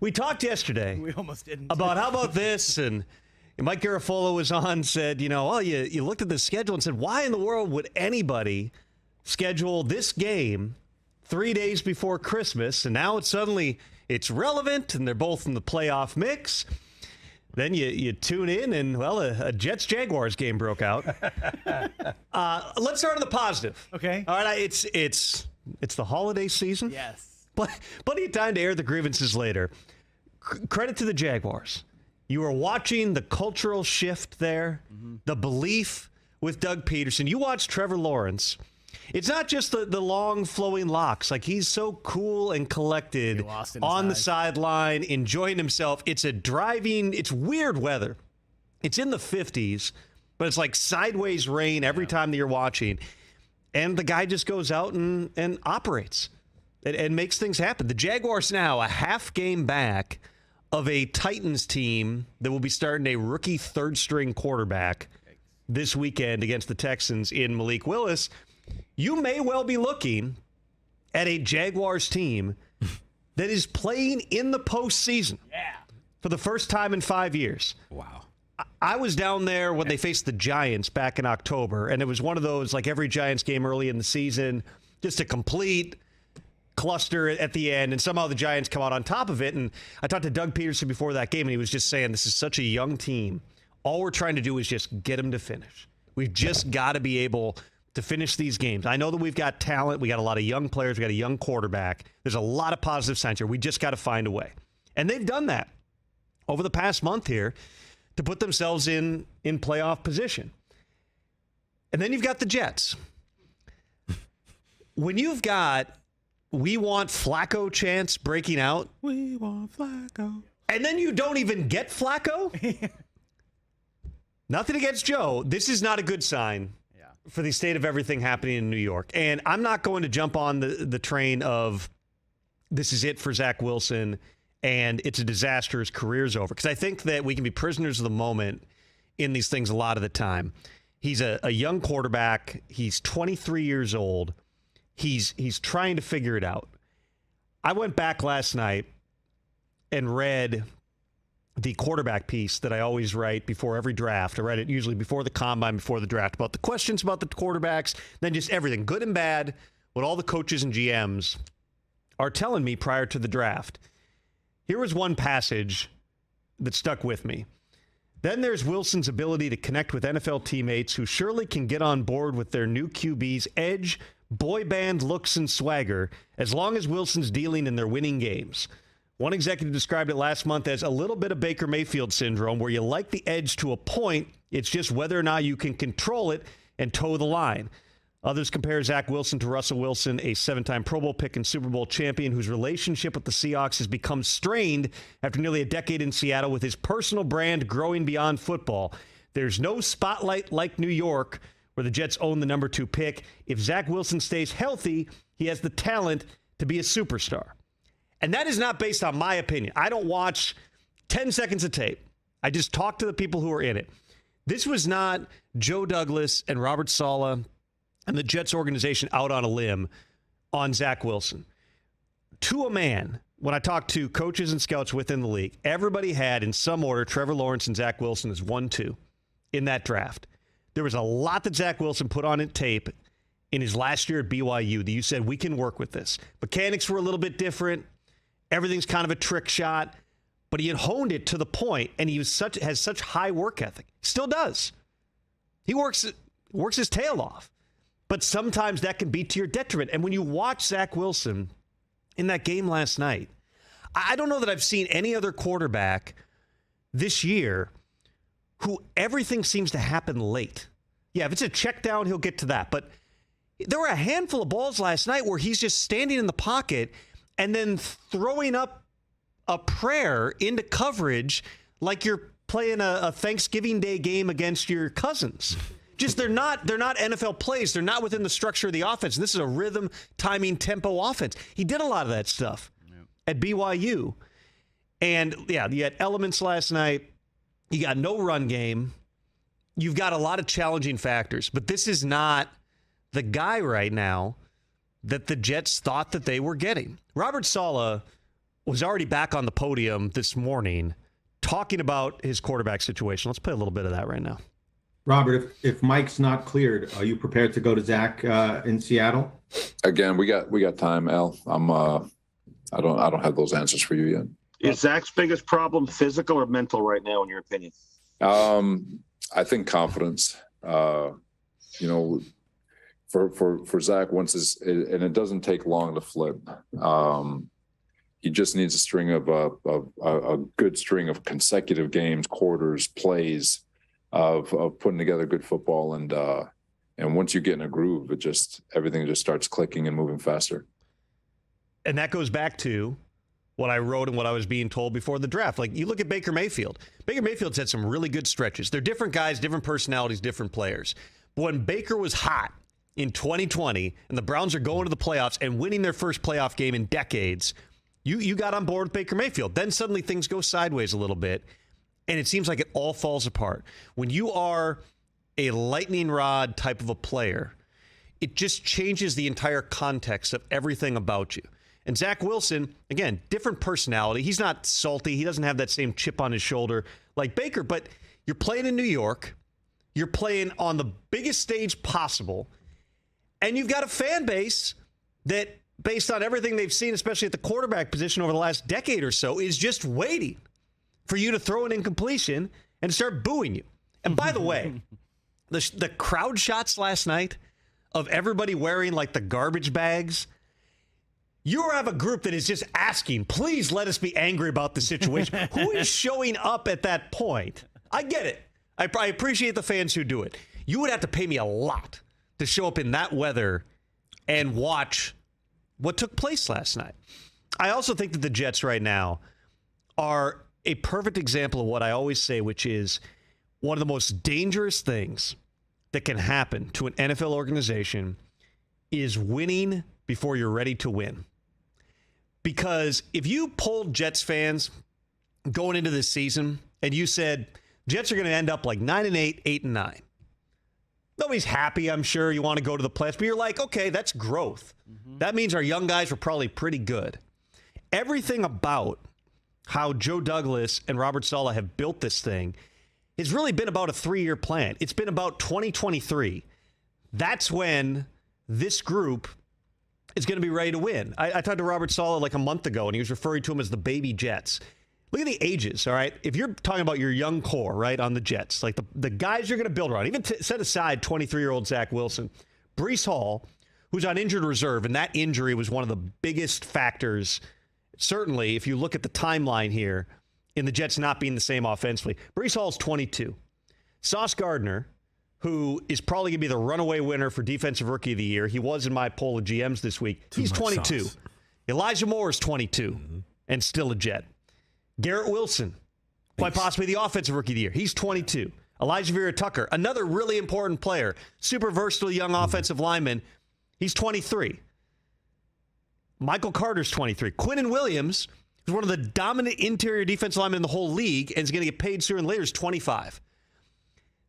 We talked yesterday. We almost didn't. About how about this? And Mike Garafolo was on, said, you looked at the schedule and said, why in the world would anybody schedule this game 3 days before Christmas? And now it's relevant, and they're both in the playoff mix. Then you tune in, and, a Jets-Jaguars game broke out. Let's start on the positive. Okay. All right, it's the holiday season. Yes. Plenty of time to air the grievances later. Credit to the Jaguars. You were watching the cultural shift there, the belief with Doug Peterson. You watch Trevor Lawrence. It's not just the long flowing locks. Like, he's so cool and collected on the sideline, enjoying himself. It's weird weather. It's in the 50s, but it's like sideways rain every time that you're watching. And the guy just goes out and operates and makes things happen. The Jaguars now a half game back of a Titans team that will be starting a rookie third-string quarterback this weekend against the Texans in Malik Willis. You may well be looking at a Jaguars team that is playing in the postseason for the first time in 5 years. Wow. I was down there when they faced the Giants back in October, and it was one of those, like every Giants game early in the season, just a complete cluster at the end, and somehow the Giants come out on top of it. And I talked to Doug Peterson before that game, and he was just saying, this is such a young team. All we're trying to do is just get them to finish. We've just got to be able to finish these games. I know that we've got talent. We got a lot of young players. We got a young quarterback. There's a lot of positive signs here. We just got to find a way. And they've done that over the past month here to put themselves in playoff position. And then you've got the Jets. When you've got "We want Flacco" chants breaking out. We want Flacco. And then you don't even get Flacco? Nothing against Joe. This is not a good sign for the state of everything happening in New York. And I'm not going to jump on the train of this is it for Zach Wilson and it's a disaster, his career's over. Because I think that we can be prisoners of the moment in these things a lot of the time. He's a young quarterback. He's 23 years old. He's trying to figure it out. I went back last night and read the quarterback piece that I always write before every draft. I write it usually before the combine, before the draft, about the questions about the quarterbacks, then just everything, good and bad, what all the coaches and GMs are telling me prior to the draft. Here was one passage that stuck with me. Then there's Wilson's ability to connect with NFL teammates who surely can get on board with their new QB's edge, boy band looks and swagger, as long as Wilson's dealing in their winning games. One executive described it last month as a little bit of Baker Mayfield syndrome, where you like the edge to a point. It's just whether or not you can control it and toe the line. Others compare Zach Wilson to Russell Wilson, a 7-time Pro Bowl pick and Super Bowl champion whose relationship with the Seahawks has become strained after nearly a decade in Seattle, with his personal brand growing beyond football. There's no spotlight like New York, where the Jets own the number 2 pick. If Zach Wilson stays healthy, he has the talent to be a superstar. And that is not based on my opinion. I don't watch 10 seconds of tape. I just talk to the people who are in it. This was not Joe Douglas and Robert Saleh and the Jets organization out on a limb on Zach Wilson. To a man, when I talked to coaches and scouts within the league, everybody had, in some order, Trevor Lawrence and Zach Wilson as 1-2 in that draft. There was a lot that Zach Wilson put on tape in his last year at BYU that you said, we can work with this. Mechanics were a little bit different. Everything's kind of a trick shot, but he had honed it to the point, and he has such high work ethic. Still does. He works his tail off, but sometimes that can be to your detriment. And when you watch Zach Wilson in that game last night, I don't know that I've seen any other quarterback this year who everything seems to happen late. Yeah, if it's a check down, he'll get to that. But there were a handful of balls last night where he's just standing in the pocket and then throwing up a prayer into coverage like you're playing a Thanksgiving Day game against your cousins. Just they're not NFL plays. They're not within the structure of the offense. This is a rhythm, timing, tempo offense. He did a lot of that stuff at BYU. And, yeah, you had elements last night. You got no run game. You've got a lot of challenging factors. But this is not the guy right now that the Jets thought that they were getting. Robert Saleh was already back on the podium this morning talking about his quarterback situation. Let's play a little bit of that right now. Robert, if Mike's not cleared, are you prepared to go to Zach in Seattle? Again, we got time, Al. I don't have those answers for you yet. Is Zach's biggest problem physical or mental right now, in your opinion? I think confidence. For Zach, and it doesn't take long to flip. He just needs a string of a good string of consecutive games, quarters, plays of putting together good football, and once you get in a groove, everything just starts clicking and moving faster. And that goes back to what I wrote and what I was being told before the draft. Like, you look at Baker Mayfield. Baker Mayfield's had some really good stretches. They're different guys, different personalities, different players. But when Baker was hot in 2020 and the Browns are going to the playoffs and winning their first playoff game in decades, you got on board with Baker Mayfield. Then suddenly things go sideways a little bit, and it seems like it all falls apart. When you are a lightning rod type of a player, it just changes the entire context of everything about you. And Zach Wilson, again, different personality. He's not salty. He doesn't have that same chip on his shoulder like Baker, but you're playing in New York. You're playing on the biggest stage possible. And you've got a fan base that, based on everything they've seen, especially at the quarterback position over the last decade or so, is just waiting for you to throw an incompletion and start booing you. And by the way, the crowd shots last night of everybody wearing like the garbage bags, you have a group that is just asking, please let us be angry about the situation. Who is showing up at that point? I get it. I appreciate the fans who do it. You would have to pay me a lot to show up in that weather and watch what took place last night. I also think that the Jets right now are a perfect example of what I always say, which is one of the most dangerous things that can happen to an NFL organization is winning before you're ready to win. Because if you polled Jets fans going into this season and you said Jets are going to end up like 9-8, 8-9, nobody's happy, I'm sure. You want to go to the playoffs, but you're like, okay, that's growth. Mm-hmm. That means our young guys were probably pretty good. Everything about how Joe Douglas and Robert Saleh have built this thing has really been about a 3-year plan. It's been about 2023. That's when this group is going to be ready to win. I talked to Robert Saleh like a month ago, and he was referring to them as the baby Jets. Look at the ages, all right? If you're talking about your young core, right, on the Jets, like the guys you're going to build around, even set aside 23-year-old Zach Wilson, Breece Hall, who's on injured reserve, and that injury was one of the biggest factors, certainly, if you look at the timeline here, in the Jets not being the same offensively. Breece Hall's 22. Sauce Gardner, who is probably going to be the runaway winner for Defensive Rookie of the Year. He was in my poll of GMs this week. He's 22. Sauce. Elijah Moore is 22 and still a Jet. Garrett Wilson, quite possibly the Offensive Rookie of the Year. He's 22. Elijah Vera Tucker, another really important player, super versatile young offensive lineman. He's 23. Michael Carter's 23. Quinnen Williams, who's one of the dominant interior defensive linemen in the whole league and is going to get paid sooner than later, is 25.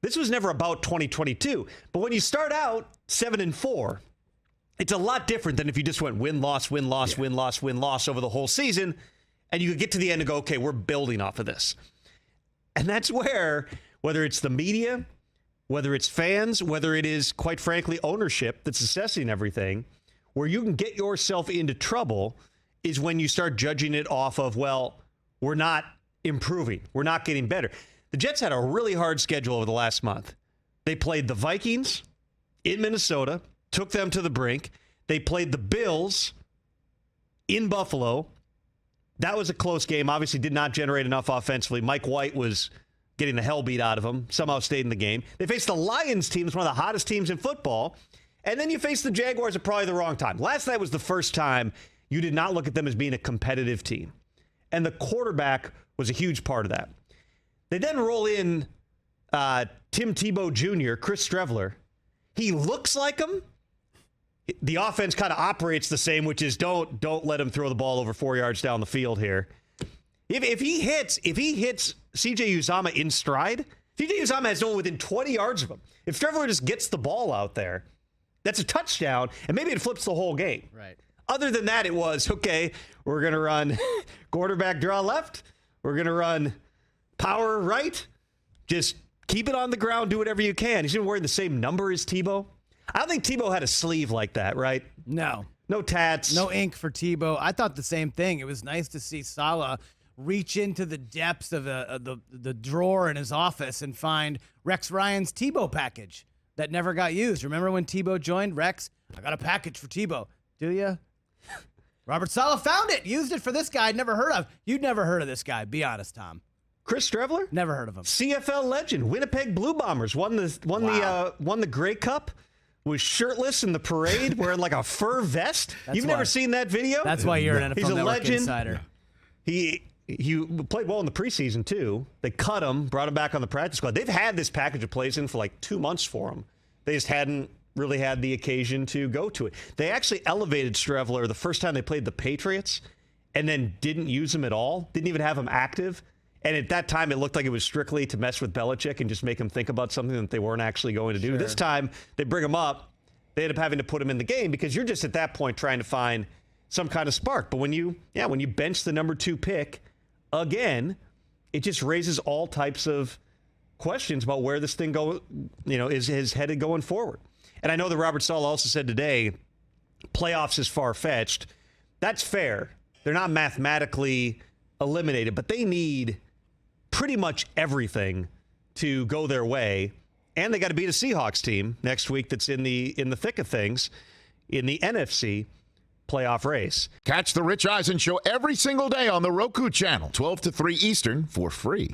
This was never about 2022. But when you start out 7-4, it's a lot different than if you just went win-loss, win-loss, win-loss, win-loss over the whole season, and you could get to the end and go, okay, we're building off of this. And that's where, whether it's the media, whether it's fans, whether it is, quite frankly, ownership that's assessing everything, where you can get yourself into trouble is when you start judging it off of, well, we're not improving. We're not getting better. The Jets had a really hard schedule over the last month. They played the Vikings in Minnesota, took them to the brink. They played the Bills in Buffalo. That was a close game. Obviously did not generate enough offensively. Mike White was getting the hell beat out of him. Somehow stayed in the game. They faced the Lions team, one of the hottest teams in football. And then you faced the Jaguars at probably the wrong time. Last night was the first time you did not look at them as being a competitive team. And the quarterback was a huge part of that. They then roll in Tim Tebow Jr., Chris Streveler. He looks like him. The offense kind of operates the same, which is don't let him throw the ball over 4 yards down the field here. If he hits CJ Uzomah in stride, CJ Uzomah has no one within 20 yards of him. If Streveler just gets the ball out there, that's a touchdown, and maybe it flips the whole game. Right. Other than that, it was, okay, we're going to run quarterback draw left. We're going to run power right. Just keep it on the ground. Do whatever you can. He's even wearing the same number as Tebow. I don't think Tebow had a sleeve like that, right? No. No tats. No ink for Tebow. I thought the same thing. It was nice to see Saleh reach into the depths of the drawer in his office and find Rex Ryan's Tebow package that never got used. Remember when Tebow joined? Rex, I got a package for Tebow. Do you? Robert Saleh found it, used it for this guy I'd never heard of. You'd never heard of this guy. Be honest, Tom. Chris Streveler? Never heard of him. CFL legend, Winnipeg Blue Bombers won the Grey Cup. Was shirtless in the parade, wearing like a fur vest. You've never seen that video? That's why you're an NFL He's a Network legend. insider. He played well in the preseason too. They cut him, brought him back on the practice squad. They've had this package of plays in for like 2 months for him. They just hadn't really had the occasion to go to it. They actually elevated Streveler the first time they played the Patriots, and then didn't use him at all. Didn't even have him active. And at that time, it looked like it was strictly to mess with Belichick and just make him think about something that they weren't actually going to do. Sure. This time, they bring him up. They end up having to put him in the game because you're just at that point trying to find some kind of spark. But when you bench the number 2 pick again, it just raises all types of questions about where this thing is headed going forward. And I know that Robert Saleh also said today, playoffs is far-fetched. That's fair. They're not mathematically eliminated, but they need pretty much everything to go their way. And they got to beat a Seahawks team next week that's in the thick of things in the NFC playoff race. Catch the Rich Eisen Show every single day on the Roku channel, 12 to 3 Eastern, for free.